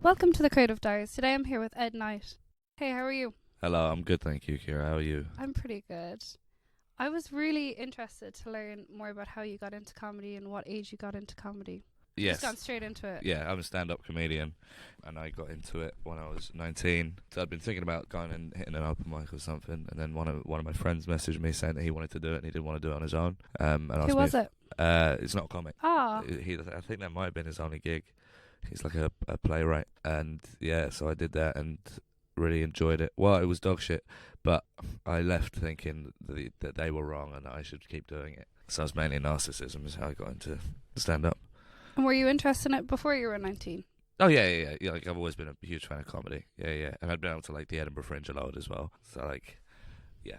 Welcome to the Creative Diaries. Today I'm here with Ed Knight. Hey, how are you? Hello, I'm good, thank you, Kira. How are you? I'm pretty good. I was really interested to learn more about how you got into comedy and what age you got into comedy. Yes. Just gone straight into it. Yeah, I'm a stand-up comedian, and I got into it when I was 19. So I'd been thinking about going and hitting an open mic or something, and then one of my friends messaged me saying that he wanted to do it and he didn't want to do it on his own. And Who was it? It's not a comic. Ah. I think that might have been his only gig. He's like a playwright, and yeah, so I did that and really enjoyed it. Well, it was dog shit, but I left thinking that they were wrong and that I should keep doing it. So it's mainly narcissism is how I got into stand-up. And were you interested in it before you were 19? Oh yeah. Like I've always been a huge fan of comedy. Yeah. And I'd been able to like the Edinburgh Fringe a lot as well. So like, yeah.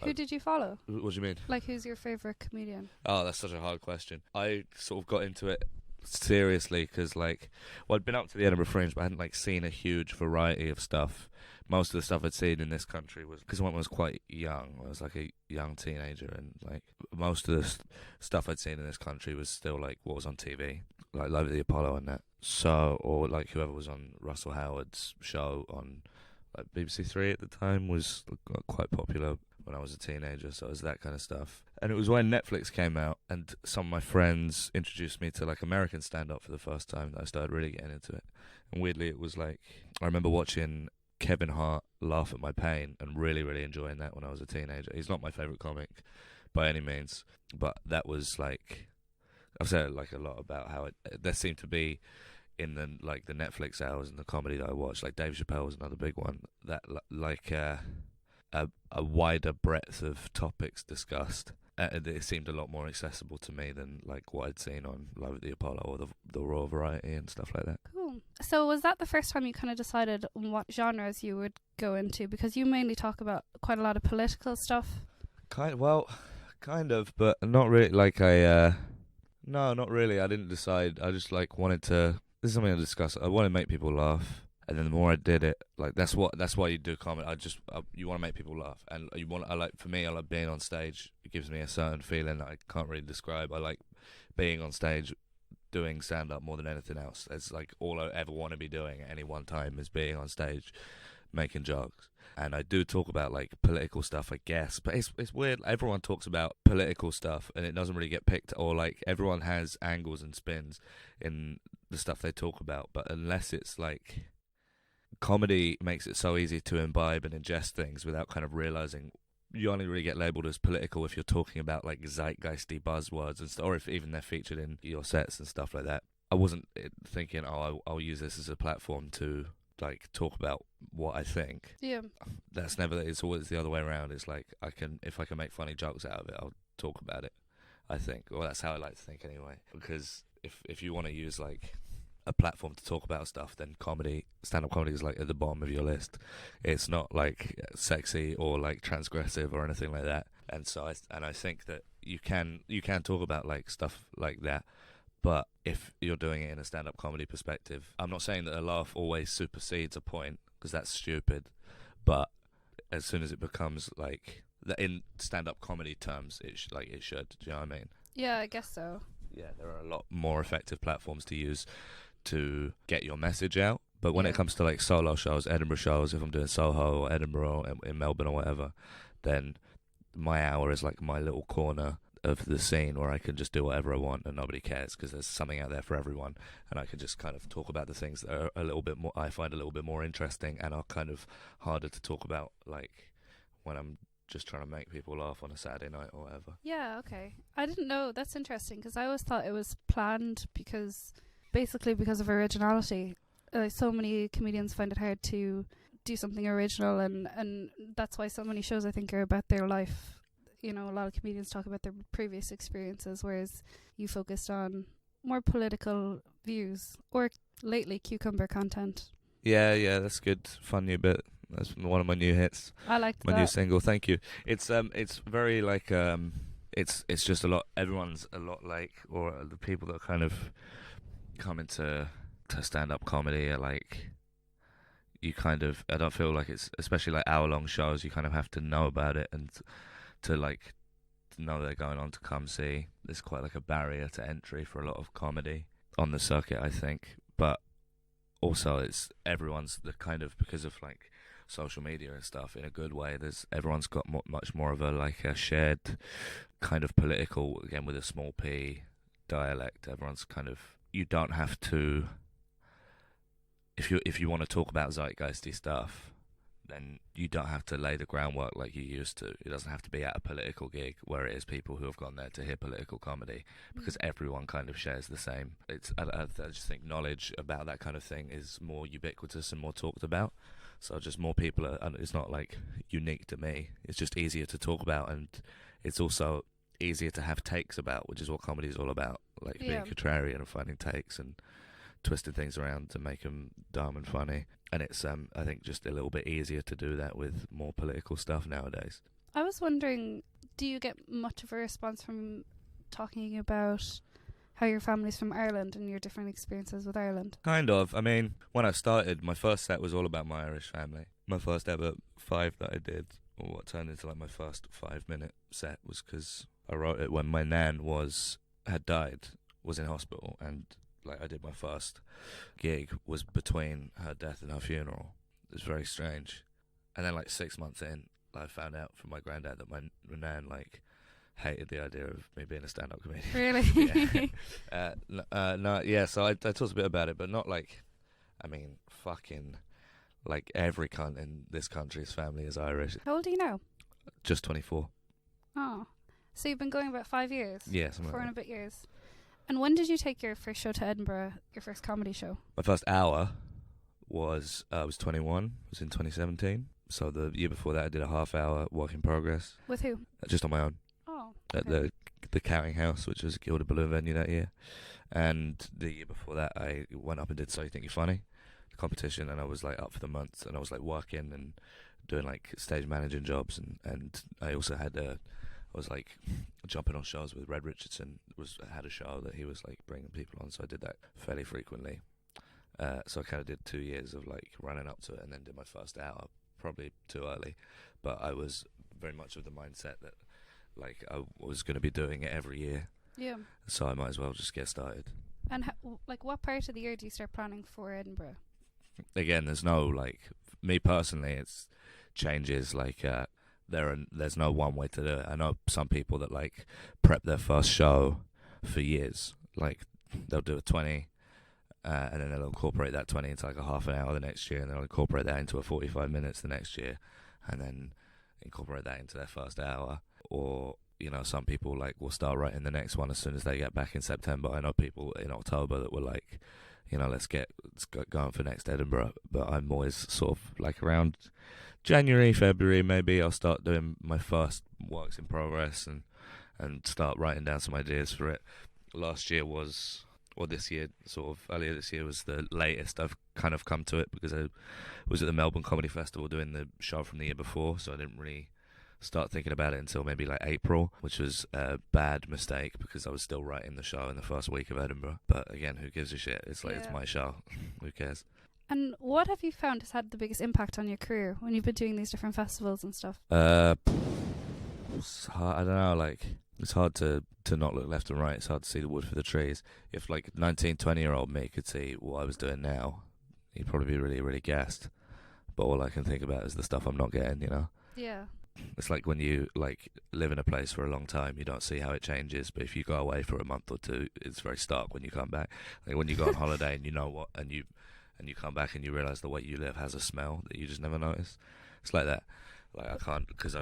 Who did you follow? What do you mean? Like, who's your favourite comedian? Oh, that's such a hard question. I sort of got into it seriously because like, well, I'd been up to the Edinburgh Fringe, but I hadn't like seen a huge variety of stuff. Most of the stuff I'd seen in this country was because when I was quite young. I was like a young teenager, and like most of the stuff I'd seen in this country was still like what was on TV, like Live at the Apollo and that. So, or like whoever was on Russell Howard's show on like BBC Three at the time was quite popular when I was a teenager. So it was that kind of stuff. And it was when Netflix came out, and some of my friends introduced me to like American stand-up for the first time that I started really getting into it. And weirdly, it was like I remember watching Kevin Hart laugh at my pain and really, really enjoying that when I was a teenager. He's not my favourite comic by any means, but that was like, I've said like a lot about how there seemed to be in the like the Netflix hours and the comedy that I watched, like Dave Chappelle was another big one, that like a wider breadth of topics discussed. It seemed a lot more accessible to me than like what I'd seen on Live at the Apollo or the Raw Variety and stuff like that. Cool. So was that the first time you kind of decided what genres you would go into? Because you mainly talk about quite a lot of political stuff. Kind of, but not really. Like no, not really. I didn't decide. I just like wanted to. This is something I discussed. I want to make people laugh. And then the more I did it, like that's why you do comedy. You want to make people laugh, and for me, I like being on stage. It gives me a certain feeling that I can't really describe. I like being on stage, doing stand up more than anything else. It's like all I ever want to be doing at any one time is being on stage, making jokes. And I do talk about like political stuff, I guess, but it's weird. Everyone talks about political stuff, and it doesn't really get picked. Or like everyone has angles and spins in the stuff they talk about, but unless it's like comedy makes it so easy to imbibe and ingest things without kind of realizing. You only really get labelled as political if you're talking about like zeitgeisty buzzwords and stuff, or if even they're featured in your sets and stuff like that. I wasn't thinking, I'll use this as a platform to like talk about what I think. Yeah. That's never. It's always the other way around. It's like if I can make funny jokes out of it, I'll talk about it. I think, well, that's how I like to think anyway. Because if you want to use like a platform to talk about stuff, then stand-up comedy is like at the bottom of your list. It's not like sexy or like transgressive or anything like that. And so I think that you can talk about like stuff like that, but if you're doing it in a stand-up comedy perspective, I'm not saying that a laugh always supersedes a point, because that's stupid, but as soon as it becomes like that in stand-up comedy terms, it should. Do you know what I mean? Yeah, I guess so. Yeah, there are a lot more effective platforms to use to get your message out. But when it comes to like solo shows, Edinburgh shows, if I'm doing Soho or Edinburgh or in Melbourne or whatever, then my hour is like my little corner of the scene where I can just do whatever I want and nobody cares, because there's something out there for everyone, and I can just kind of talk about the things that are a little bit more, I find a little bit more interesting and are kind of harder to talk about, like when I'm just trying to make people laugh on a Saturday night or whatever. Yeah, okay. I didn't know. That's interesting, because I always thought it was planned because of originality. So many comedians find it hard to do something original, and that's why so many shows I think are about their life. You know, a lot of comedians talk about their previous experiences, whereas you focused on more political views, or lately cucumber content. Yeah, that's good. Fun new bit. That's one of my new hits. I liked my that. new single. Thank you. It's very like it's just a lot. Everyone's a lot like, or the people that kind of come into stand-up comedy are like, you kind of, I don't feel like it's, especially like hour-long shows, you kind of have to know about it and to like know they're going on to come see. There's quite like a barrier to entry for a lot of comedy on the circuit, I think. But also it's everyone's the kind of, because of like social media and stuff, in a good way, everyone's got much more of a like a shared kind of political, again with a small p, dialect. Everyone's kind of, you don't have to, if you want to talk about zeitgeisty stuff, then you don't have to lay the groundwork like you used to. It doesn't have to be at a political gig where it is people who have gone there to hear political comedy, because everyone kind of shares the same. I just think knowledge about that kind of thing is more ubiquitous and more talked about. So just more people are, and it's not like unique to me. It's just easier to talk about, and it's also easier to have takes about, which is what comedy is all about. Like being contrarian and finding takes and twisting things around to make them dumb and funny. And it's, I think, just a little bit easier to do that with more political stuff nowadays. I was wondering, do you get much of a response from talking about how your family's from Ireland and your different experiences with Ireland? Kind of. I mean, when I started, my first set was all about my Irish family. My first ever 5 that I did, or what turned into like my first 5-minute set, was because I wrote it when my nan had died, was in hospital, and like I did my first gig was between her death and her funeral. It was very strange. And then like 6 months in, I found out from my granddad that my nan like hated the idea of me being a stand-up comedian. Really? No, yeah, so I talked a bit about it, but not like, I mean, fucking, like every cunt in this country's family is Irish. How old are you now? Just 24. Oh, so you've been going about 5 years? Yes. 4 and a bit years. And when did you take your first show to Edinburgh, your first comedy show? My first hour was, I was 21, it was in 2017. So the year before that I did a half-hour work in progress. With who? Just on my own. Oh, okay. At the Cowing House, which was a Gilda Balloon venue that year. And the year before that I went up and did So You Think You're Funny, the competition, and I was like up for the month, and I was like working and doing like stage managing jobs, and I also had I was like jumping on shows with Red Richardson. Had a show that he was like bringing people on, so I did that fairly frequently. So I kind of did 2 years of like running up to it, and then did my first hour, probably too early. But I was very much of the mindset that like I was going to be doing it every year. Yeah. So I might as well just get started. And like, what part of the year do you start planning for Edinburgh? Again, there's no like, me personally, it's changes like. There's no one way to do it. I know some people that like prep their first show for years. Like they'll do a 20, and then they'll incorporate that 20 into like a half an hour the next year, and they'll incorporate that into a 45 minutes the next year, and then incorporate that into their first hour. Or, you know, some people like will start writing the next one as soon as they get back in September. I know people in October that were like, you know, let's get going for next Edinburgh. But I'm always sort of like around January, February, maybe I'll start doing my first works in progress and start writing down some ideas for it. Last year was, or this year, sort of earlier this year was the latest I've kind of come to it, because I was at the Melbourne Comedy Festival doing the show from the year before, so I didn't really start thinking about it until maybe like April, which was a bad mistake because I was still writing the show in the first week of Edinburgh. But again, who gives a shit? It's like, it's my show. Who cares? And what have you found has had the biggest impact on your career when you've been doing these different festivals and stuff? It's hard, I don't know, like, it's hard to not look left and right. It's hard to see the wood for the trees. If like 19, 20-year-old me could see what I was doing now, he'd probably be really, really gassed. But all I can think about is the stuff I'm not getting, you know? Yeah. It's like when you like live in a place for a long time, you don't see how it changes. But if you go away for a month or two, it's very stark when you come back. Like when you go on holiday and you know what, and you come back and you realise the way you live has a smell that you just never noticed. It's like that. Like I can't, because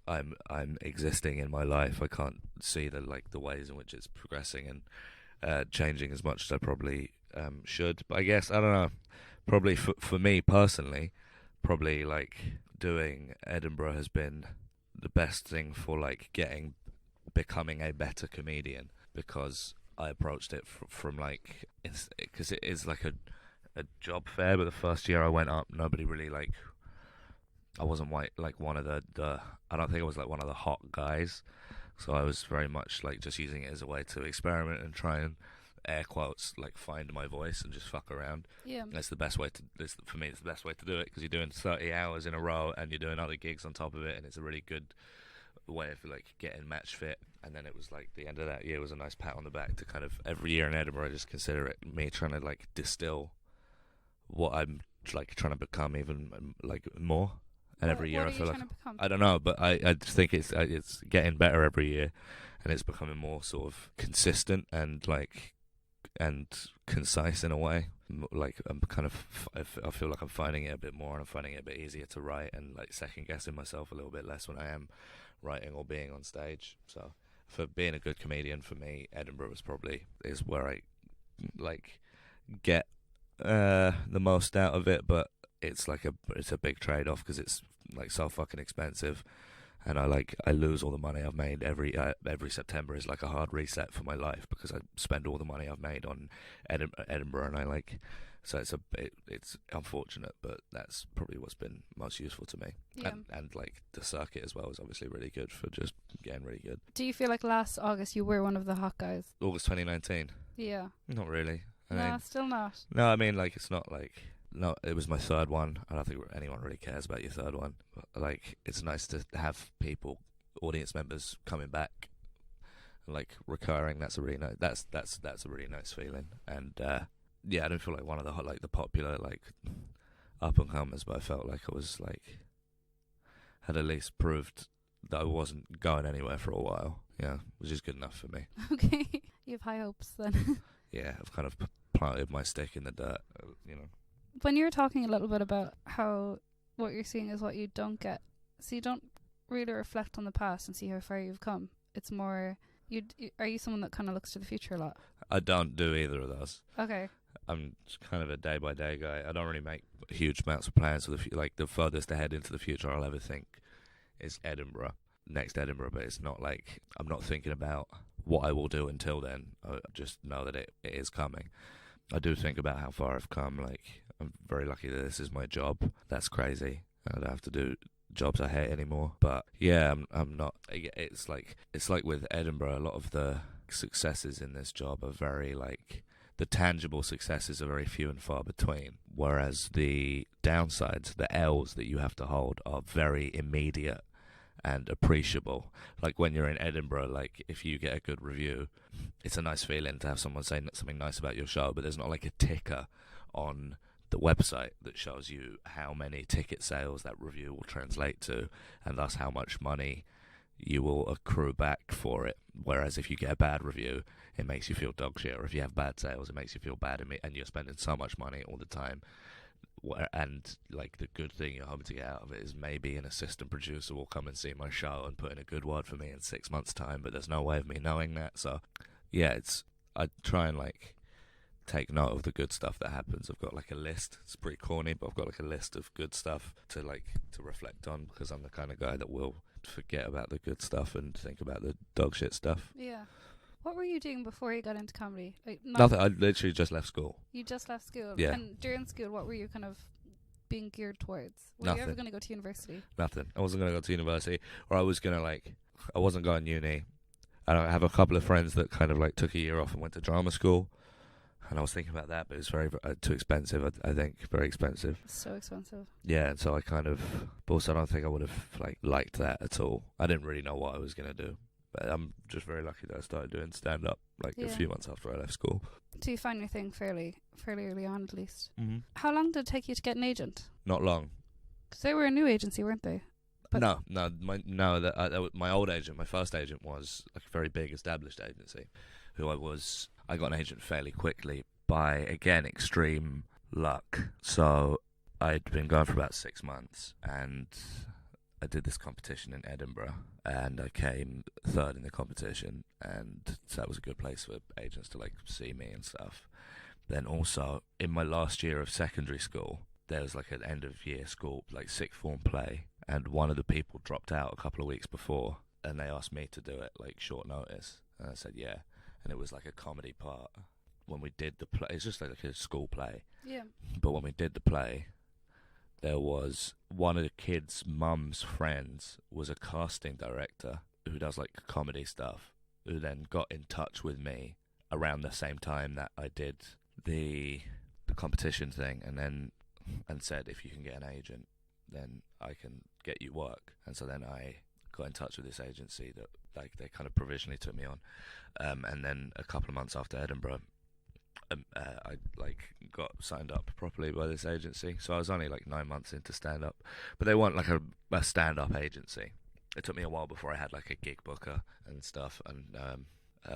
I'm existing in my life. I can't see the ways in which it's progressing and changing as much as I probably should. But I guess, I don't know, probably for me personally, probably like doing Edinburgh has been the best thing for like becoming a better comedian, because I approached it from like, because it is like a job fair. But the first year I went up, nobody really like, I wasn't like one of the I don't think I was like one of the hot guys, so I was very much like just using it as a way to experiment and try and, air quotes, like find my voice and just fuck around. Yeah, and it's the best way to, for me, it's the best way to do it, because you're doing 30 hours in a row and you're doing other gigs on top of it, and it's a really good way of like getting match fit. And then it was like the end of that year was a nice pat on the back to kind of every year in Edinburgh I just consider it me trying to like distill what I'm like trying to become even like more. And every year what I are you feel trying like to become? I don't know, but I just think it's getting better every year, and it's becoming more sort of consistent and like and concise in a way. Like I'm kind of I feel like I'm finding it a bit more, and I'm finding it a bit easier to write, and like second guessing myself a little bit less when I am writing or being on stage. So for being a good comedian, for me, Edinburgh is where I like get the most out of it, but it's a big trade off because it's like so fucking expensive, and I lose all the money I've made every September is like a hard reset for my life because I spend all the money I've made on Edinburgh, and so it's unfortunate, but that's probably what's been most useful to me. Yeah. And like the circuit as well is obviously really good for just getting really good. Do you feel like last August you were one of the hot guys? August 2019? Yeah. Not really. Still not. No, I mean, like, it's not like... No, it was my third one. I don't think anyone really cares about your third one. But, like, it's nice to have people, audience members, coming back, like, recurring. That's a really nice... That's a really nice feeling. And, yeah, I don't feel like one of the popular, like, up-and-comers, but I felt like I was, like... had at least proved that I wasn't going anywhere for a while. Yeah, which is good enough for me. Okay. You have high hopes, then. Yeah, I've kind of planted my stick in the dirt, you know. When you were talking a little bit about how what you're seeing is what you don't get, so you don't really reflect on the past and see how far you've come. It's more, are you someone that kind of looks to the future a lot? I don't do either of those. Okay. I'm kind of a day-by-day guy. I don't really make huge amounts of plans for like the furthest ahead into the future I'll ever think is next Edinburgh, but it's not like I'm not thinking about what I will do until then. I just know that it is coming. I do think about how far I've come. Like, I'm very lucky that this is my job. That's crazy. I don't have to do jobs I hate anymore. But yeah, I'm not. It's like with Edinburgh, a lot of the successes in this job are very like the tangible successes are very few and far between. Whereas the downsides, the L's that you have to hold, are very immediate and appreciable. Like when you're in Edinburgh, like if you get a good review, it's a nice feeling to have someone say something nice about your show, but there's not like a ticker on the website that shows you how many ticket sales that review will translate to, and thus how much money you will accrue back for it. Whereas if you get a bad review, it makes you feel dog shit, or if you have bad sales, it makes you feel bad, and you're spending so much money all the time. And like the good thing you're hoping to get out of it is maybe an assistant producer will come and see my show and put in a good word for me in 6 months' time, but there's no way of me knowing that. So yeah, I try and like take note of the good stuff that happens. I've got like a list. It's pretty corny, but I've got like a list of good stuff to reflect on, because I'm the kind of guy that will forget about the good stuff and think about the dog shit stuff. Yeah. What were you doing before you got into comedy? Like, Nothing. I literally just left school. You just left school? Yeah. And during school, what were you kind of being geared towards? Were Nothing. you ever going to go to university? Nothing. I wasn't going to go to university, or I wasn't going to uni. And I have a couple of friends that kind of like took a year off and went to drama school. And I was thinking about that, but it's very too expensive, I think. Very expensive. So expensive. Yeah, and so I kind of... But also I don't think I would have liked that at all. I didn't really know what I was going to do. But I'm just very lucky that I started doing stand-up a few months after I left school. So you found your thing fairly early on, at least. Mm-hmm. How long did it take you to get an agent? Not long. Because they were a new agency, weren't they? But My old agent, my first agent, was a very big established agency. I got an agent fairly quickly by, again, extreme luck. So I'd been going for about 6 months, and I did this competition in Edinburgh, and I came third in the competition, and so that was a good place for agents to see me and stuff. Then also, in my last year of secondary school, there was an end of year school, sixth form play, and one of the people dropped out a couple of weeks before, and they asked me to do it short notice, and I said yeah. And it was a comedy part. When we did the play, it's just like a school play. Yeah. But when we did the play, there was one of the kids' mum's friends was a casting director who does comedy stuff, who then got in touch with me around the same time that I did the competition thing, and said, if you can get an agent, then I can get you work. And so then I got in touch with this agency that they kind of provisionally took me on, and then a couple of months after Edinburgh, I like got signed up properly by this agency. So I was only like 9 months into stand up, but they weren't like a stand up agency. It took me a while before I had like a gig booker and stuff, and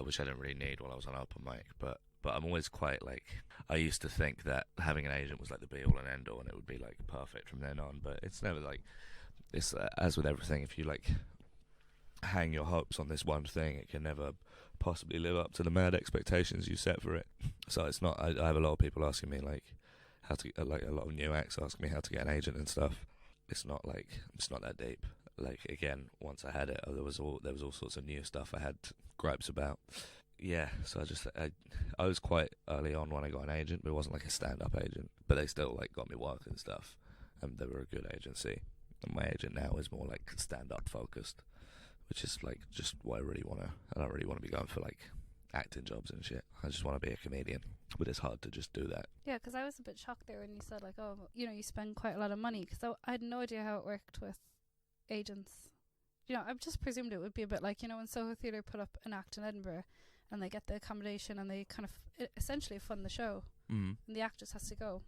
which I didn't really need while I was on open mic. But I'm always quite like, I used to think that having an agent was like the be all and end all, and it would be like perfect from then on. But it's never like, it's as with everything. If you like hang your hopes on this one thing, it can never possibly live up to the mad expectations you set for it. So it's not. I have a lot of people asking me like how to like a lot of new acts asking me how to get an agent and stuff. It's not that deep. Like again, once I had it, there was all sorts of new stuff I had gripes about. Yeah, so I was quite early on when I got an agent, but it wasn't like a stand-up agent. But they still like got me work and stuff, and they were a good agency. And my agent now is more like stand-up focused, which is like just what I really want to. I don't really want to be going for like acting jobs and shit. I just want to be a comedian, but it's hard to just do that. Yeah, because I was a bit shocked there when you said like, oh, you know, you spend quite a lot of money, because I had no idea how it worked with agents. You know, I just presumed it would be a bit like, you know, when Soho Theatre put up an act in Edinburgh, and they get the accommodation and they kind of essentially fund the show, and the act just has to go.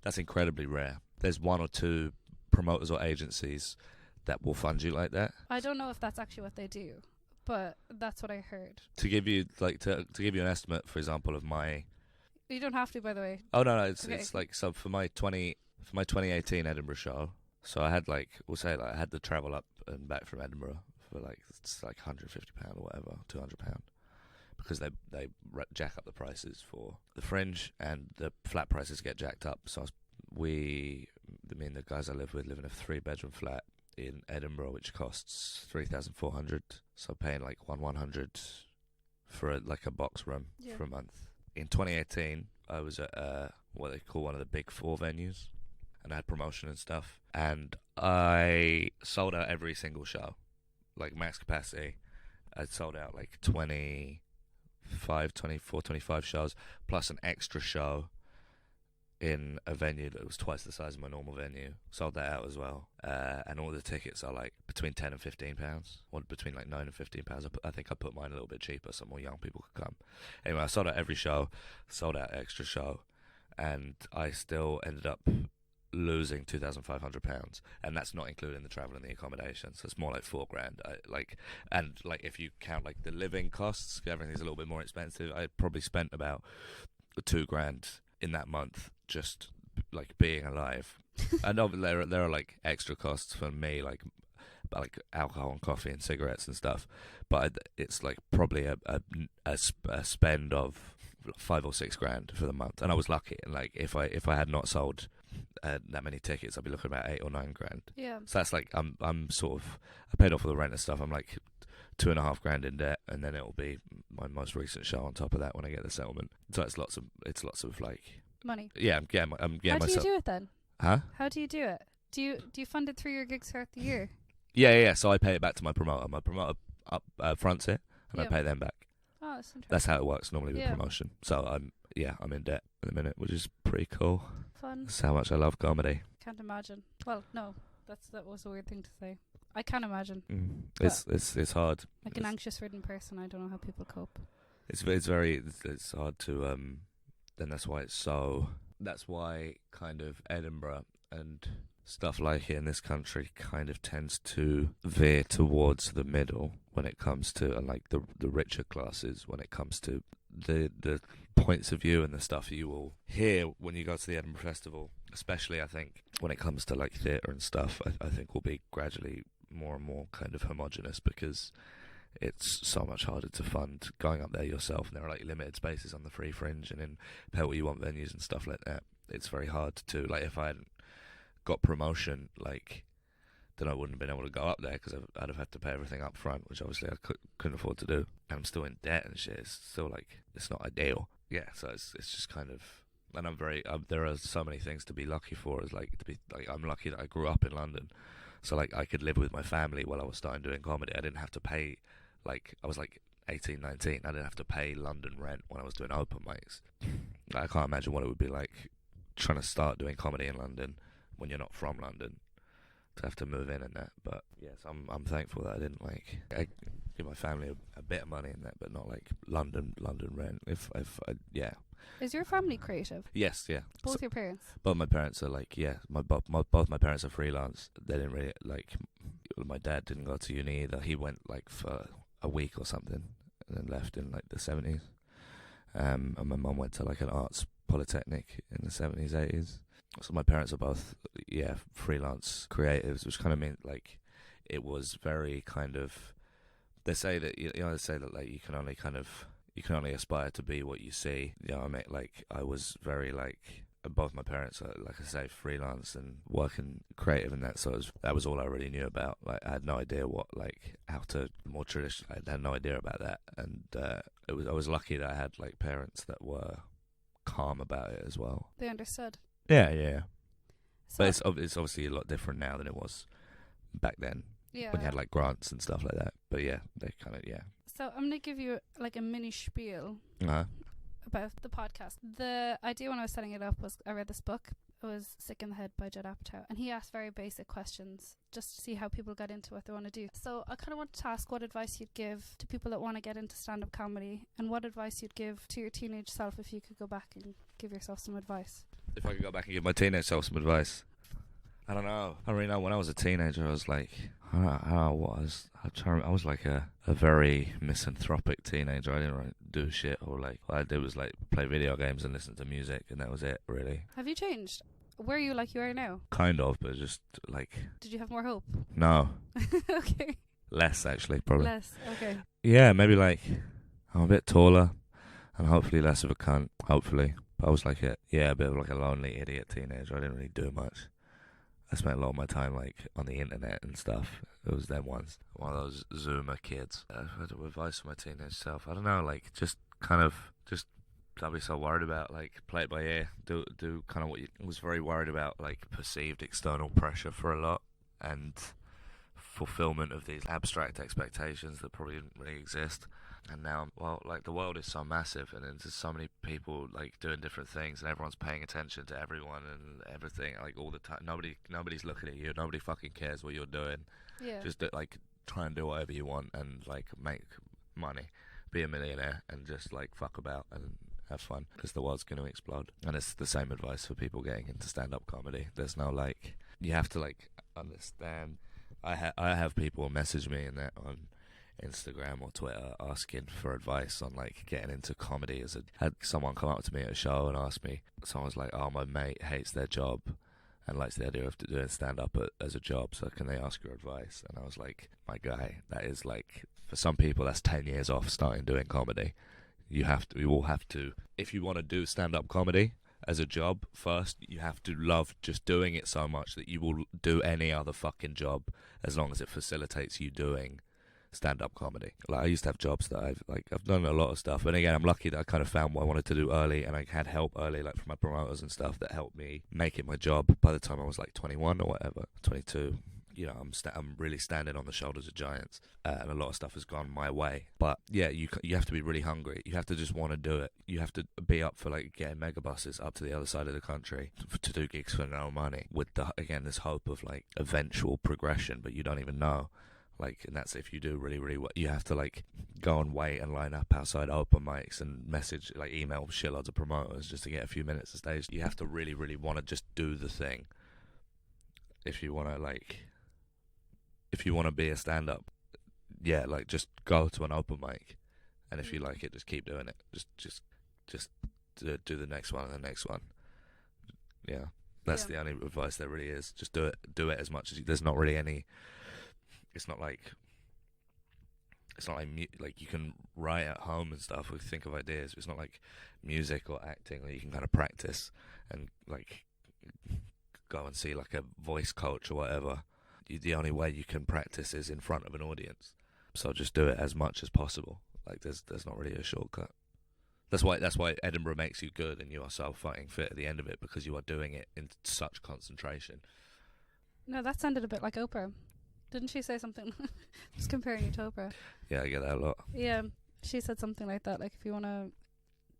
That's incredibly rare. There's one or two promoters or agencies that will fund you like that. I don't know if that's actually what they do, but that's what I heard. To give you like to give you an estimate, for example, of my. You don't have to, by the way. Oh no, it's like, so for my 2018 Edinburgh show. So I had like, we'll say like I had to travel up and back from Edinburgh for like, it's like £150 or whatever, £200. Because they jack up the prices for the fringe, and the flat prices get jacked up. So me and the guys I live with live in a 3-bedroom flat in Edinburgh, which costs $3,400. So paying like $100 for a box room for a month. In 2018, I was at what they call one of the big 4 venues, and I had promotion and stuff, and I sold out every single show, like max capacity. I sold out like 25 shows, plus an extra show in a venue that was twice the size of my normal venue. Sold that out as well. And all the tickets are like between £10 and £15, or between like £9 and £15. I think I put mine a little bit cheaper so more young people could come. Anyway, I sold out every show, sold out extra show, and I still ended up losing £2,500, and that's not including the travel and the accommodation, so it's more like £4,000. And if you count like the living costs, everything's a little bit more expensive. I probably spent about £2,000 in that month just like being alive. I know there are like extra costs for me, like alcohol and coffee and cigarettes and stuff, but it's like probably a spend of £5,000 or £6,000 for the month, and I was lucky. And like if I had not sold that many tickets, I'd be looking at about £8,000 or £9,000. Yeah. So that's like I'm sort of, I paid off all the rent and stuff. I'm like £2,500 in debt, and then it'll be my most recent show on top of that when I get the settlement. So it's lots of like money. Yeah, I'm getting How myself. do you do it then? Huh? How do you do it? Do you fund it through your gigs throughout the year? Yeah. So I pay it back to my promoter. My promoter fronts it, and I pay them back. Oh, that's interesting. That's how it works normally with promotion. So I'm in debt at the minute, which is pretty cool. Fun. That's how much I love comedy. Can't imagine. Well, no, that was a weird thing to say. I can't imagine. It's hard. Like an anxious-ridden person, I don't know how people cope. It's hard to and that's why it's so. That's why kind of Edinburgh and stuff like it in this country kind of tends to veer towards the middle when it comes to, and like the richer classes when it comes to the points of view and the stuff you will hear when you go to the Edinburgh Festival. Especially, I think, when it comes to like theatre and stuff, I think will be gradually more and more kind of homogenous, because it's so much harder to fund going up there yourself, and there are like limited spaces on the free fringe and in Pay What You Want venues and stuff like that. It's very hard to, like, if I hadn't got promotion, like, then I wouldn't have been able to go up there, because I'd have had to pay everything up front, which obviously I couldn't afford to do. And I'm still in debt and shit. It's still like, it's not ideal. Yeah, so it's just kind of, and there are so many things to be lucky for. I'm lucky that I grew up in London, so like I could live with my family while I was starting doing comedy. I didn't have to pay, like, I was like 18, 19. I didn't have to pay London rent when I was doing open mics. I can't imagine what it would be like trying to start doing comedy in London when you're not from London, to have to move in and that. But yes, I'm thankful that I didn't give my family a bit of money in that, but not like London rent. Yeah. Is your family creative? Yes, yeah. Both your parents? Both my parents are like, yeah, both my parents are freelance. They didn't really, like, my dad didn't go to uni either. He went like for a week or something and then left in like the 70s. And my mum went to like an arts polytechnic in the 70s, 80s. So my parents are both, yeah, freelance creatives, which kind of meant like it was very kind of, they say that, they say that like you can only aspire to be what you see. You know, I mean, like I was very like, both my parents are, like I say, freelance and working creative, and that was all I really knew about. Like I had no idea how to more traditional. I had no idea about that, and I was lucky that I had like parents that were calm about it as well. They understood. Yeah. So But it's obviously a lot different now than it was back then, yeah. when you had like grants and stuff like that. But yeah, they kind of, yeah. So I'm going to give you like a mini spiel about the podcast. The idea when I was setting it up was I read this book. It was Sick in the Head by Judd Apatow, and he asked very basic questions just to see how people got into what they want to do. So I kind of wanted to ask what advice you'd give to people that want to get into stand-up comedy, and what advice you'd give to your teenage self if you could go back and give yourself some advice. If I could go back and give my teenage self some advice, I don't know. I don't really know. When I was a teenager, I was like, I don't know what I was like a very misanthropic teenager. I didn't really do shit, or like what I did was like play video games and listen to music, and that was it, really. Have you changed? Were you like you are now? Kind of, but just like... Did you have more hope? No. Okay. Less, actually, probably. Less, okay. Yeah, maybe like I'm a bit taller and hopefully less of a cunt, hopefully. But I was like a bit of like a lonely idiot teenager. I didn't really do much. I spent a lot of my time like on the internet and stuff. It was them ones. One of those Zoomer kids. Advice for my teenage self. I don't know, like just don't be so worried about, like, play it by ear. Do kind of what you was very worried about, like perceived external pressure for a lot and fulfillment of these abstract expectations that probably didn't really exist. And now, well, like the world is so massive, and there's so many people like doing different things, and everyone's paying attention to everyone and everything, like all the time. Nobody's looking at you. Nobody fucking cares what you're doing. Yeah. Just like try and do whatever you want and like make money, be a millionaire, and just like fuck about and have fun, because the world's going to explode. And it's the same advice for people getting into stand-up comedy. There's no like, you have to like understand. I have people message me and that on Instagram or Twitter asking for advice on like getting into comedy. Had someone come up to me at a show and ask me, someone was like, oh, my mate hates their job and likes the idea of doing stand-up as a job, so can they ask your advice? And I was like, my guy, that is like, for some people that's 10 years off starting doing comedy. You all have to, if you want to do stand-up comedy as a job first, you have to love just doing it so much that you will do any other fucking job as long as it facilitates you doing stand-up comedy. Like I used to have jobs that I've done a lot of stuff, and again I'm lucky that I kind of found what I wanted to do early, and I had help early, like from my promoters and stuff, that helped me make it my job. By the time I was like 21 or whatever, 22, you know, I'm really standing on the shoulders of giants, and a lot of stuff has gone my way. But yeah, you have to be really hungry. You have to just want to do it. You have to be up for like getting megabuses up to the other side of the country to do gigs for no money, with this hope of like eventual progression, but you don't even know. Like, and that's if you do really, really well. You have to like go and wait and line up outside open mics and email shitloads of promoters just to get a few minutes of stage. You have to really, really want to just do the thing. If you want to be a stand-up, yeah, like just go to an open mic, and if you like it, just keep doing it. Just do the next one and the next one. Yeah, that's the only advice there really is. Just do it as much as you. There's not really any. It's not like you can write at home and stuff or think of ideas. It's not like music or acting that you can kind of practice and like go and see like a voice coach or whatever. The only way you can practice is in front of an audience. So just do it as much as possible. Like there's not really a shortcut. That's why Edinburgh makes you good and you are so fucking fit at the end of it, because you are doing it in such concentration. No, that sounded a bit like Oprah. Didn't she say something? Just comparing you to Oprah. Yeah, I get that a lot. Yeah, she said something like that. Like, if you want to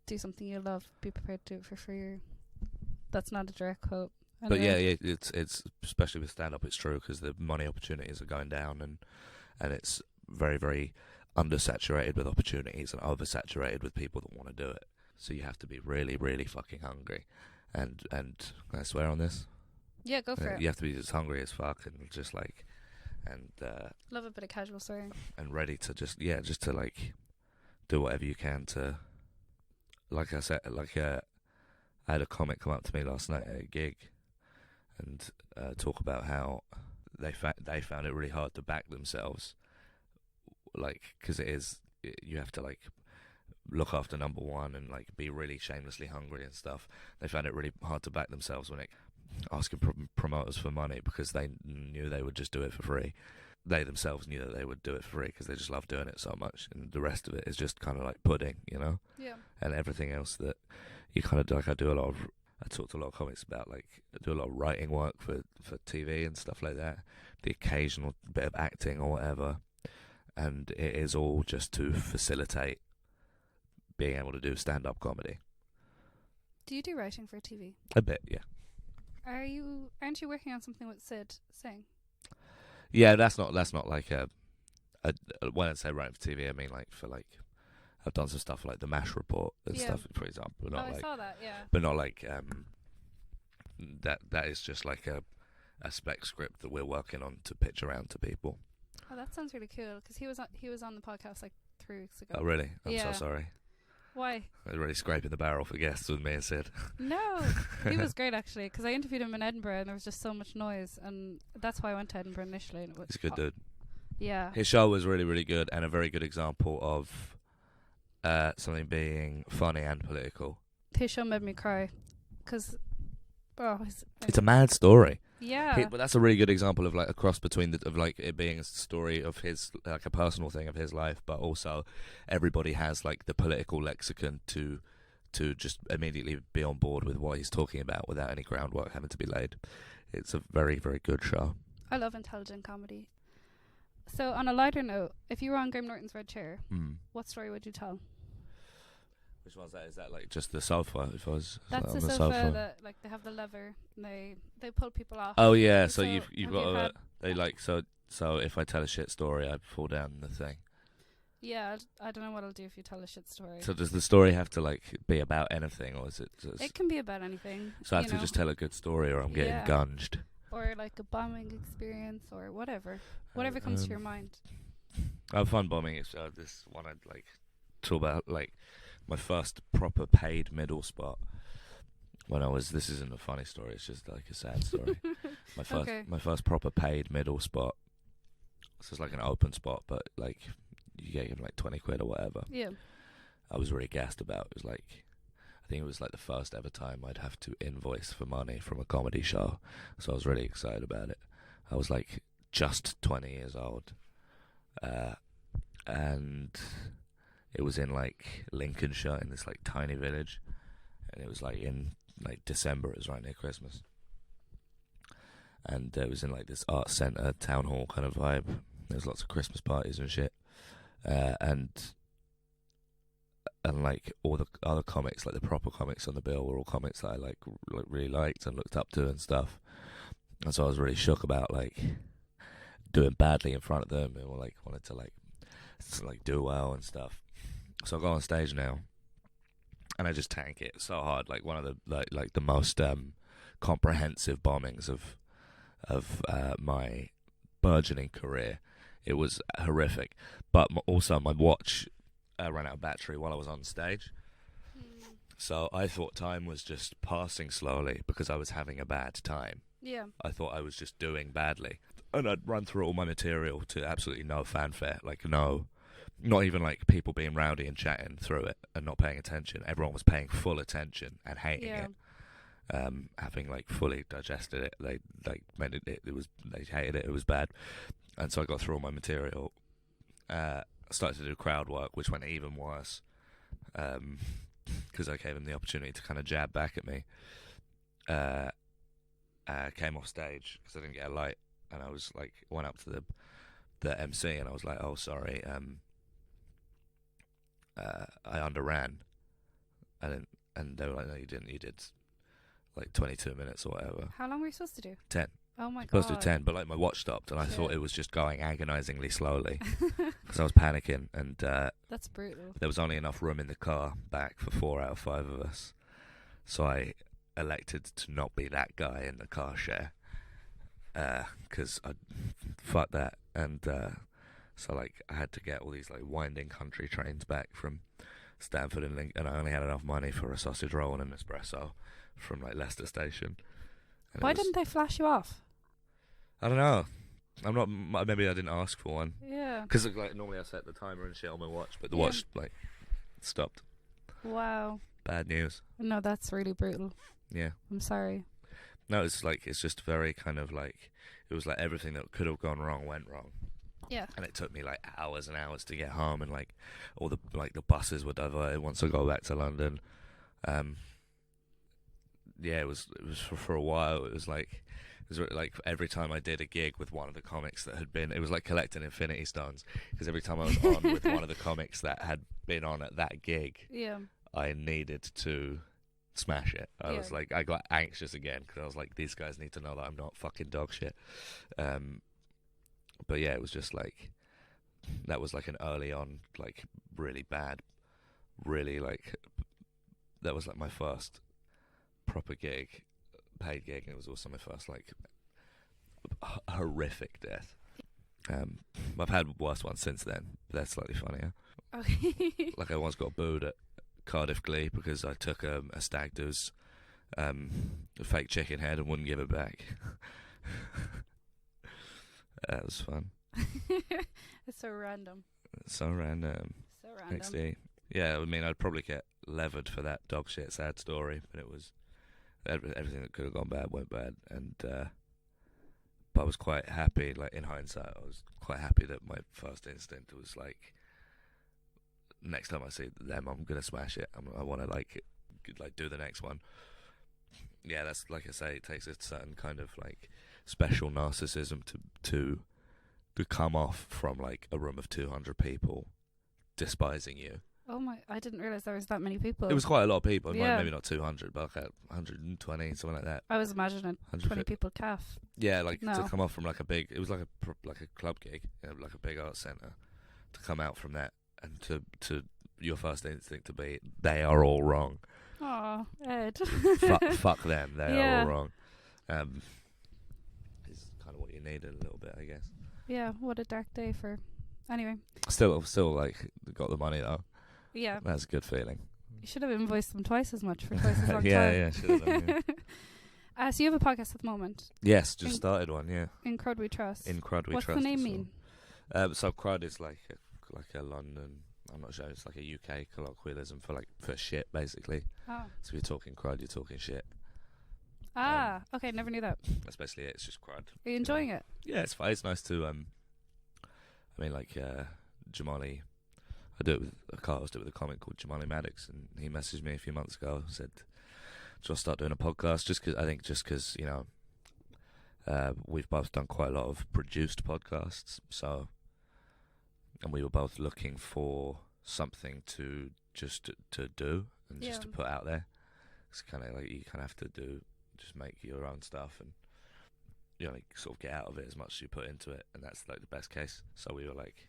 do something you love, be prepared to do it for free. That's not a direct quote. But yeah, it's especially with stand-up, it's true, because the money opportunities are going down, and it's very, very undersaturated with opportunities and oversaturated with people that want to do it. So you have to be really, really fucking hungry. And can I swear on this? Yeah, go for it. You have to be as hungry as fuck and just like, and love a bit of casual swearing. And ready to just to like do whatever you can to, like I said, like I had a comic come up to me last night at a gig and talk about how they found it really hard to back themselves, like, because you have to like look after number one and like be really shamelessly hungry and stuff. They found it really hard to back themselves when asking promoters for money, because they knew they would just do it for free. They themselves knew that they would do it for free because they just love doing it so much, and the rest of it is just kind of like pudding, you know. Yeah. And everything else that you kind of do, like I talk to a lot of comics about, like I do a lot of writing work for TV and stuff like that, the occasional bit of acting or whatever, and it is all just to facilitate being able to do stand-up comedy. Do you do writing for TV? A bit, yeah. Aren't you working on something with Sid Singh? Yeah, that's not like a when I say writing for TV, I mean like for like I've done some stuff like the MASH report and stuff, for example. But not I saw that, yeah. But not like that is just like a spec script that we're working on to pitch around to people. Oh, that sounds really cool, because he was on the podcast like 3 weeks ago. Oh, really? I'm so sorry. Why? I was really scraping the barrel for guests with me and Sid. No, he was great actually, because I interviewed him in Edinburgh and there was just so much noise, and that's why I went to Edinburgh initially. And He's a good dude. Yeah. His show was really, really good, and a very good example of something being funny and political. His show made me cry, because it's a mad story. Yeah. But that's a really good example of like a cross between of like it being a story of his, like a personal thing of his life, but also everybody has like the political lexicon to just immediately be on board with what he's talking about without any groundwork having to be laid. It's a very, very good show. I love intelligent comedy. So on a lighter note, if you were on Graham Norton's red chair, what story would you tell? Which one's that? Is that like just the sofa? If I was That's the sofa that like they have the lever and they pull people off. Oh yeah, so you've got they like so if I tell a shit story, I fall down the thing. Yeah, I don't know what I'll do if you tell a shit story. So does the story have to like be about anything, or is it? It can be about anything. So I have to just tell a good story, or I'm getting gunged. Or like a bombing experience, or whatever comes to your mind. Oh, fun bombing is this one I'd like talk about, like my first proper paid middle spot when I was. This isn't a funny story; it's just like a sad story. My first proper paid middle spot. So it's like an open spot, but like you get given like 20 quid or whatever. Yeah. I was really gassed about. It was like, I think it was like the first ever time I'd have to invoice for money from a comedy show, so I was really excited about it. I was like just 20 years old, and it was in like Lincolnshire, in this like tiny village, and it was like in like December. It was right near Christmas, and it was in like this art centre, town hall kind of vibe. There was lots of Christmas parties and shit, and like all the other comics, like the proper comics on the bill, were all comics that I like really liked and looked up to and stuff. And so I was really shook about like doing badly in front of them, and like wanted to like do well and stuff. So I go on stage now, and I just tank it so hard, like one of the like the most comprehensive bombings of my burgeoning career. It was horrific, but also my watch ran out of battery while I was on stage. So I thought time was just passing slowly because I was having a bad time. Yeah. I thought I was just doing badly. And I'd run through all my material to absolutely no fanfare. Like, no, not even like people being rowdy and chatting through it and not paying attention. Everyone was paying full attention and hating it. Having like fully digested it, they like made it was, they hated it. It was bad. And so I got through all my material. Started to do crowd work, which went even worse, because I gave him the opportunity to kind of jab back at me. Came off stage because I didn't get a light, and I was like, went up to the MC, and I was like, "Oh, sorry, I underran," and they were like, "No, you didn't. You did like 22 minutes or whatever." How long were you supposed to do? 10. Oh my Supposed to god. do 10, but like my watch stopped and I Shit. thought it was just going agonizingly slowly because I was panicking, and That's brutal. there was only enough room in the car back for 4 out of 5 of us. So I elected to not be that guy in the car share because I fuck that. And so like I had to get all these like winding country trains back from Stamford and Lincoln, and I only had enough money for a sausage roll and an espresso from like Leicester Station. And Why didn't they flash you off? I don't know. I'm not. Maybe I didn't ask for one. Yeah. Because like normally I set the timer and shit on my watch, but the Yeah. watch like stopped. Wow. Bad news. No, that's really brutal. Yeah. I'm sorry. No, it's just very kind of like it was like everything that could have gone wrong went wrong. Yeah. And it took me like hours and hours to get home, and like all the buses were diverted once I got back to London. Yeah, it was for a while. It was like every time I did a gig with one of the comics that had been, it was like collecting Infinity Stones, because every time I was on with one of the comics that had been on at that gig, Yeah. I needed to smash it. I Yeah. was like, I got anxious again because I was like, these guys need to know that I'm not fucking dog shit. But yeah, it was just like that was like an early on, like really bad, really like that was like my first proper gig, paid gig, and it was also my first like horrific death. I've had worse ones since then, but that's slightly funnier. Okay. Like I once got booed at Cardiff Glee because I took a stag do's fake chicken head and wouldn't give it back. That was fun. It's so random. So random. So random. XD. Yeah, I mean, I'd probably get levered for that dog shit sad story, but it was everything that could have gone bad went bad, and but I was quite happy. Like in hindsight, I was quite happy that my first instinct was like, next time I see them, I'm gonna smash it. I want to like do the next one. Yeah, that's like I say, it takes a certain kind of like special narcissism to come off from like a room of 200 people despising you. Oh my! I didn't realize there was that many people. It was quite a lot of people. Yeah. Maybe not 200, but like 120, something like that. I was imagining 20 people calf. Yeah, like No. to come off from like a big. It was like a club gig, like a big art centre. To come out from that and to your first instinct to be, they are all wrong. Oh, Ed. Fuck them. They are Yeah. all wrong. Is kind of what you need a little bit, I guess. Yeah, what a dark day for. Anyway. Still like got the money though. Yeah. That's a good feeling. You should have invoiced them twice as much for twice as long Yeah, time. yeah, should have done, yeah. So you have a podcast at the moment. Yes, just started one. Yeah. In Crud We Trust. In Crud We What's Trust. the name mean? So Crud is like a London. I'm not sure. It's like a UK colloquialism for shit, basically. Oh. So if you're talking crud, you're talking shit. Okay, never knew that. That's basically it. It's just crud. Are you enjoying it? Yeah, it's fine. It's nice to I mean, like Jamali. I do it with a co-host, with a comic called Jamali Maddix, and he messaged me a few months ago. Said, "Do you want to start doing a podcast?" Just because you know, we've both done quite a lot of produced podcasts, so. And we were both looking for something to just to do and just to put out there. It's kind of like you kind of have to just make your own stuff and you know, like, sort of get out of it as much as you put into it, and that's like the best case. So we were like,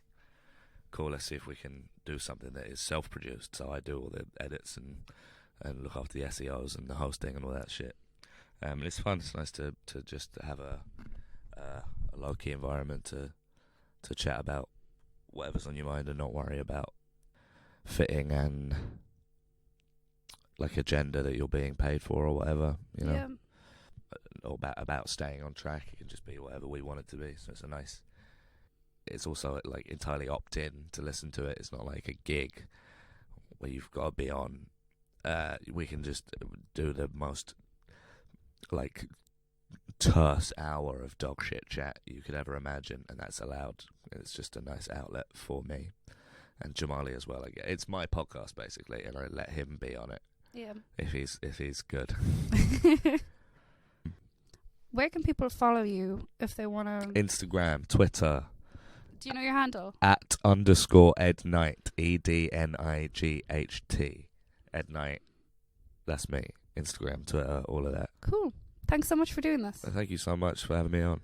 cool, let's see if we can do something that is self-produced. So I do all the edits and look after the SEOs and the hosting and all that shit. And it's fun. It's nice to just have a low-key environment to chat about whatever's on your mind and not worry about fitting and like agenda that you're being paid for or whatever, you know. Yeah. Or about staying on track. It can just be whatever we want it to be. So it's also like entirely opt-in to listen to it. It's not like a gig where you've got to be on. We can just do the most like terse hour of dog shit chat you could ever imagine, and that's allowed. It's just a nice outlet for me and Jamali as well. It's my podcast basically, and I let him be on it. Yeah. If he's good. Where can people follow you if they want to? Instagram, Twitter. Do you know your handle? @_EdNight, EDNIGHT. Ed Night. That's me. Instagram, Twitter, all of that. Cool. Thanks so much for doing this. Thank you so much for having me on.